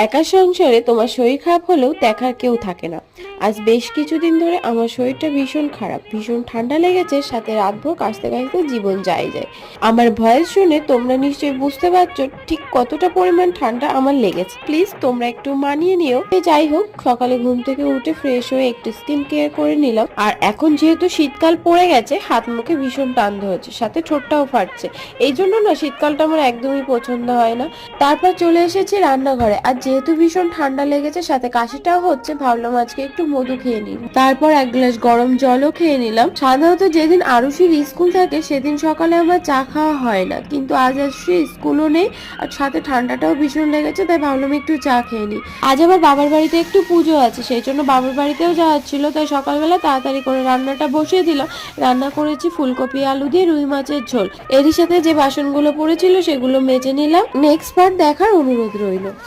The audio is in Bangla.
একা সংসারে তোমার শরীর খারাপ হলেও দেখার কেউ থাকে না। আজ বেশ কিছুদিন ধরে আমার শরীরটা ভীষণ খারাপ, ভীষণ ঠান্ডা লেগেছে, সাথে রাতভর কাশতে কাশতে জীবন যায়। আমার ভয়েস শুনে তোমরা নিশ্চয়ই বুঝতে পারছো ঠিক কতটা পরিমাণ ঠান্ডা আমার লেগেছে। প্লিজ তোমরা একটু মানিয়ে নিও। যাই হোক, সকালে ঘুম থেকে উঠে ফ্রেশ হয়ে একটু স্কিন কেয়ার করে নিলাম। আর এখন যেহেতু শীতকাল পড়ে গেছে, হাত মুখে ভীষণ টান হয়েছে, সাথে ঠোঁটটাও ফাটছে। এই জন্য না শীতকালটা আমার একদমই পছন্দ হয় না। তারপর চলে এসেছি রান্নাঘরে। আর যেহেতু ভীষণ ঠান্ডা লেগেছে, সাথে কাশিটাও হচ্ছে, ভাবলাম আজকে একটু মধু খেয়ে নিই। তারপর এক গ্লাস গরম জলও খেয়ে নিলাম। সাধারণত যেদিন আরুষির স্কুল থাকে সেদিন সকালে আমার চা খাওয়া হয় না, কিন্তু আজ আরুষি স্কুলও নেই, আর সাথে ঠান্ডাটাও ভীষণ লেগেছে, তাই ভাবলাম একটু চা খেয়ে নিই। আজ আবার বাবার বাড়িতে একটু পুজো আছে, সেই জন্য বাবার বাড়িতেও যাওয়ার ছিল, তাই সকালবেলা তাড়াতাড়ি করে রান্নাটা বসিয়ে দিলাম। রান্না করেছি ফুলকপি আলু দিয়ে রুই মাছের ঝোল। এরই সাথে যে বাসনগুলো পড়েছিল সেগুলো মেজে নিলাম। নেক্সট পার্ট দেখার অনুরোধ রইল।